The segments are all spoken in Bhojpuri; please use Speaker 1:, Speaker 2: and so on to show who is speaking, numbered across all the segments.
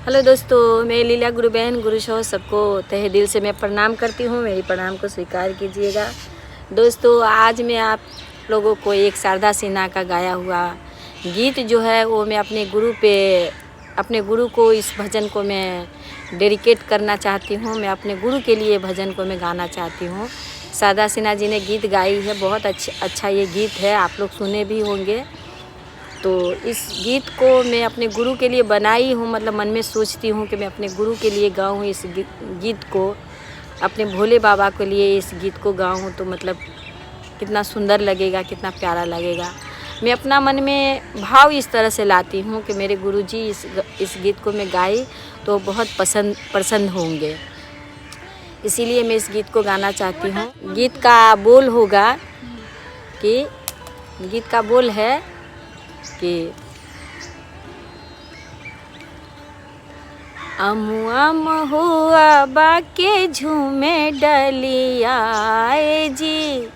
Speaker 1: हेलो दोस्तों, मैं लीला गुरु बहन गुरु शो सबको तहे दिल से मैं प्रणाम करती हूँ। मेरी प्रणाम को स्वीकार कीजिएगा। दोस्तों, आज मैं आप लोगों को एक शारदा सिन्हा का गाया हुआ गीत जो है वो मैं अपने गुरु को इस भजन को मैं डेडिकेट करना चाहती हूँ। मैं अपने गुरु के लिए भजन को मैं गाना चाहती हूँ। शारदा सिन्हा जी ने गीत गाई है, बहुत अच्छा ये गीत है, आप लोग सुने भी होंगे। तो इस गीत को मैं अपने गुरु के लिए बनाई हूँ, मतलब मन में सोचती हूँ कि मैं अपने गुरु के लिए गाऊँ इस गीत को, अपने भोले बाबा के लिए इस गीत को गाऊँ तो मतलब कितना सुंदर लगेगा, कितना प्यारा लगेगा। मैं अपना मन में भाव इस तरह से लाती हूँ कि मेरे गुरु जी इस गीत को मैं गाई तो बहुत प्रसन्न होंगे, इसीलिए मैं इस गीत को गाना चाहती हूँ। गीत का बोल है कि अमुआ महुआ बाके झूमे डलिया जी,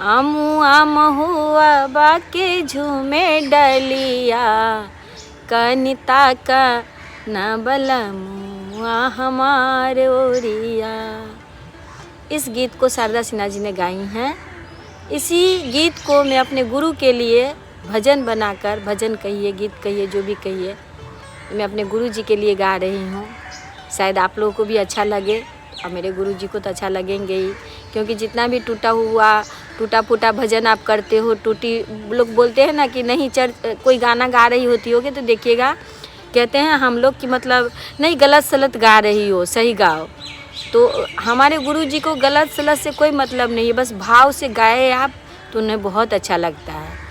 Speaker 1: अमुआ महुआ बाके झूमे डलिया, कनिता का न बलमुआ हमारे ओरिया। इस गीत को शारदा सिन्हा जी ने गाई हैं। इसी गीत को मैं अपने गुरु के लिए भजन बनाकर, भजन कहिए, गीत कहिए, जो भी कहिए, मैं अपने गुरु जी के लिए गा रही हूँ। शायद आप लोगों को भी अच्छा लगे और मेरे गुरु जी को तो अच्छा लगेंगे ही, क्योंकि जितना भी टूटा फूटा भजन आप करते हो, लोग बोलते हैं ना कि नहीं कोई गाना गा रही होती होगी तो देखिएगा कहते हैं हम लोग कि मतलब नहीं गलत सलत गा रही हो, सही गाओ। तो हमारे गुरु जी को गलत सलत से कोई मतलब नहीं है, बस भाव से गाए आप तो उन्हें बहुत अच्छा लगता है।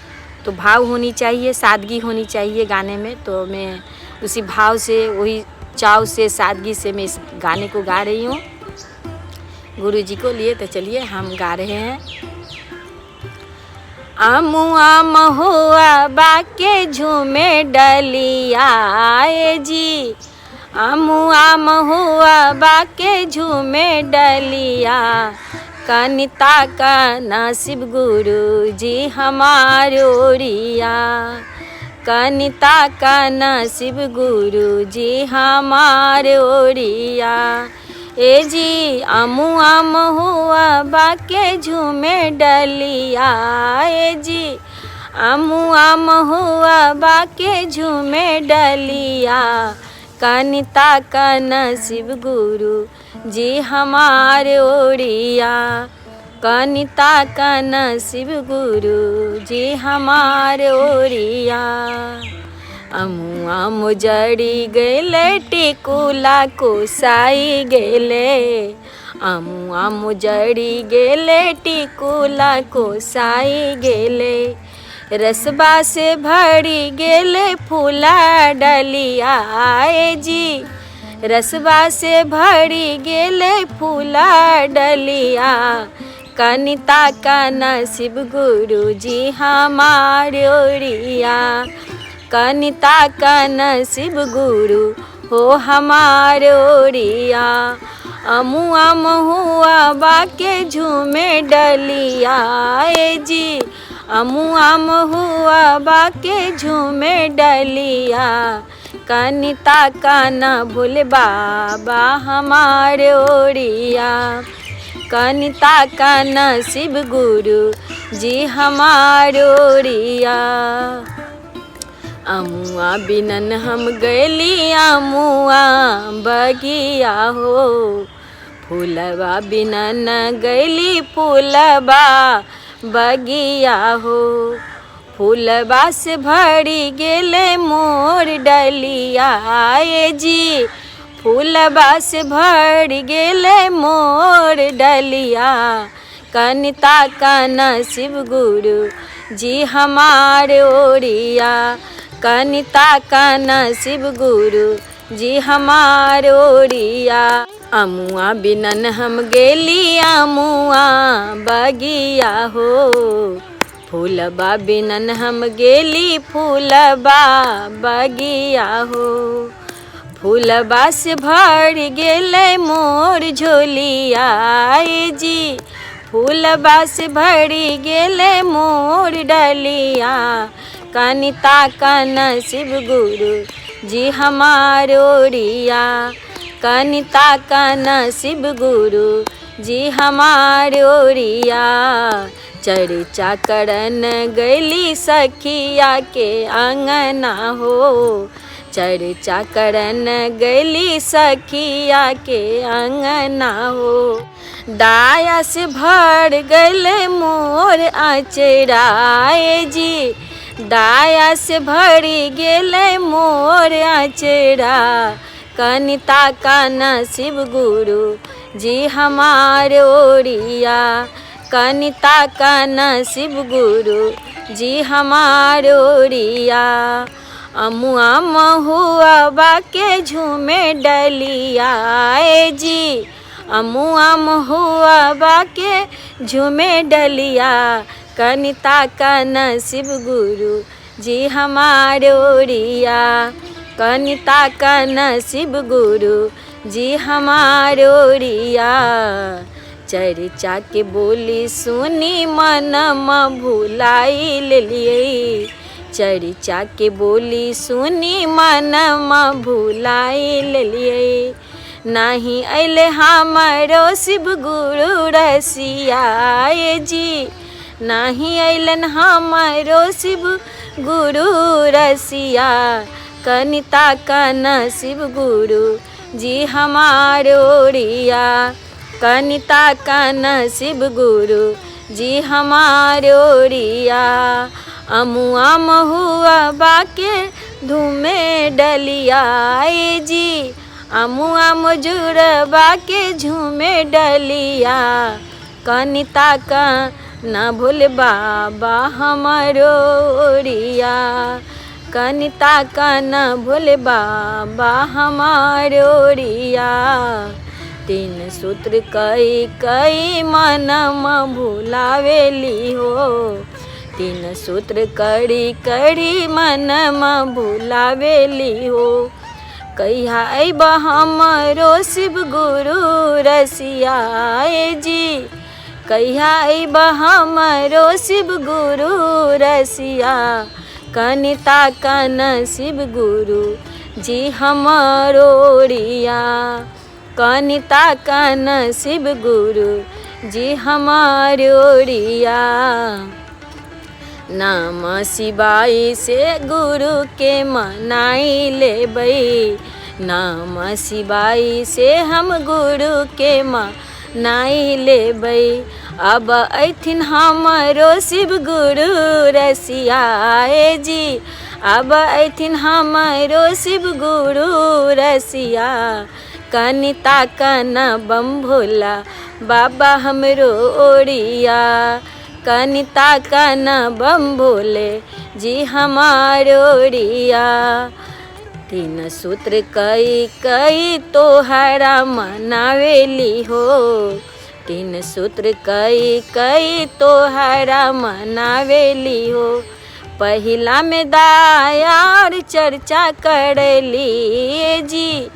Speaker 1: तो भाव होनी चाहिए, सादगी होनी चाहिए गाने में। तो मैं उसी भाव से, वही चाव से, सादगी से मैं इस गाने को गा रही हूँ गुरु जी को लिए। तो चलिए हम गा रहे हैं। अमुआ महुआ बाके झूमे डलिया जी, अमुआ महुआ बाके झूमे डलिया, कनिता का नसीब गुरु जी हमारे ओरिया, कनिता का नसीब गुरु जी हमारे ओरिया। ए जी अमुआ महुआ बाके झूमे डलिया ए जी, अमुआ महुआ बाके झूमे डलिया, कनिता का नसीब गुरु जी हमारे ओरिया, कनिता का नसीब गुरु जी हमारे ओरिया। अमुआ मुजड़ी गेले टिकुला कोसाई गेले, अमुआ मुजड़ी गेले टिकुला कोसाई गेले, रसबा से भरी गेले फूला डलिया जी, रसबा से भरी गेले फूला डलिया, कनिता का नसीब गुरु जी हमारे ओरिया, कनिता का नसीब गुरु हो हमारे ओरिया। अमुआ महुआ बाके झूमे डलिया जी, अमुआ महुआ बाके झूमे डलिया, कनिता का न भोले बाबा हमारे ओरिया, कनिता का नसीब गुरु जी हमारे ओरिया। अमुआ बिनन हम गैली अमुआ बगिया हो, फूलबा बिनन गैली फूलबा बगिया हो, फूलबा से भरी गेले मोर डलिया ए जी, फूलबा से भरी गेले मोर डलिया, कनिता का नसीब गुरु जी हमारे ओरिया, कनिता का नसीब गुरु जी हमारे ओरिया। अमुआ बिनन हम गेली अमुआ बगिया हो, फूलबा बिनन हम गेली फूलबा बगिया हो, फूलबा से भर गेले मोर झोलिया जी, फूलबा से भरी गेले मोर डलिया, कनिता का नसीब गुरु जी हमार ओरिया। कनिता का नसीब गुरु जी हमार ओरिया। चर्चा करन गैली सखिया के अंगना हो। चर्चा करन गैली सखिया के अंगना हो। दाया से भर गल मोर अचराए जी। दाया से भरी गेल मोर अचरा। कनिता का नसीब गुरु जी हमार ओरिया। कनिता का नसीब गुरु जी हमार ओरिया। अमुआ महुआ बाके झूमे डलिया जी। अमुआ महुआ बाके झूमे डलिया। कनिता का नसीब गुरु जी हमार ओरिया। कनिता का नसीब गुरु जी हमार ओरिया। चर्चा के बोली सुनी मनमा भुलाई लेलिए। चर्चा के बोली सुनी मनमा भुलाई लेलिए। नहीं अइले हमारो शिव गुरु रसिया जी। नहीं अइलन हमारो शिव गुरु रसिया। कनिता का नसीब गुरु जी हमार ओरिया। कनिता का नसीब गुरु जी हमार ओरिया। अमुआ महुआ बाके धूमे डलिया जी। अमुआ मजूर बाके झूमे डलिया। कनिता का न भूल बाबा हमारो ओरिया। कनिता का न भूल बाबा हमार ओरिया। तीन सूत्र कई कई मनमा भुलावेली हो। तीन सूत्र कड़ी कड़ी मनमा भुलावेली हो। कहिया अइब हमरो शिव गुरु रसिया जी। कहिया अइब हमरो शिव गुरु रसिया। कनिता का नसीब गुरु जी हमार ओरिया। कनिता का नसीब गुरु जी हमार ओरिया। नाम शिवाई से गुरु के मनाई लेबै। नाम शिवाई से हम गुरु के मनाई लेबै। अब अइथिन हमारो शिव गुरु रसिया जी। अब अइथिन हमारो शिव गुरु रसिया। कनिता का न बम भोला बाबा हमरो ओरिया। कनिता का न बम भोले जी हमार ओरिया। तीन सूत्र कई कई तोहरा मनावेली हो। तीन सूत्र कई कई तोहरा मनावेली हो। पहिला में दाया और चर्चा करली जी।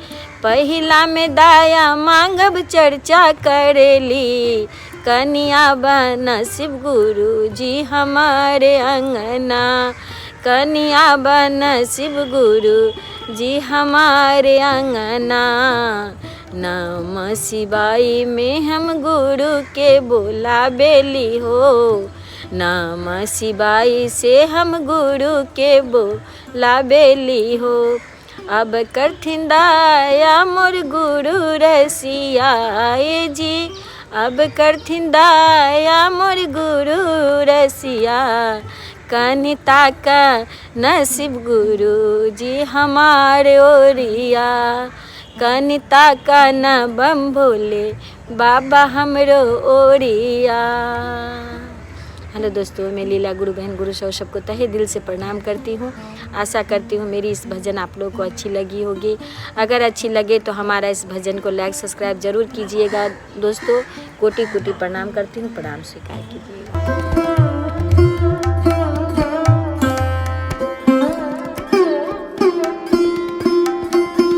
Speaker 1: पहिला में दाया मांगब चर्चा करेली। कनिया बन शिव गुरु जी हमारे अंगना। कनिया बन शिव गुरु जी हमारे अंगना। नाम शिवाई में हम गुरु के बोलावेली हो। नाम शिवाई से हम गुरु के बोलावेली हो। अब करथिन दाया मोर गुरु रसिया जी। अब करथिन दाया मोर गुरु रसिया। कनिता का नसीब गुरु जी हमार ओरिया। कनिता का न बम भोले बाबा हमरो ओरिया। हेलो दोस्तों, मैं लीला गुरु बहन गुरु सौ सबको तहे दिल से प्रणाम करती हूँ। आशा करती हूँ मेरी इस भजन आप लोगों को अच्छी लगी होगी। अगर अच्छी लगे तो हमारा इस भजन को लाइक सब्सक्राइब ज़रूर कीजिएगा। दोस्तों कोटि कोटि प्रणाम करती हूँ, प्रणाम स्वीकार कीजिएगा।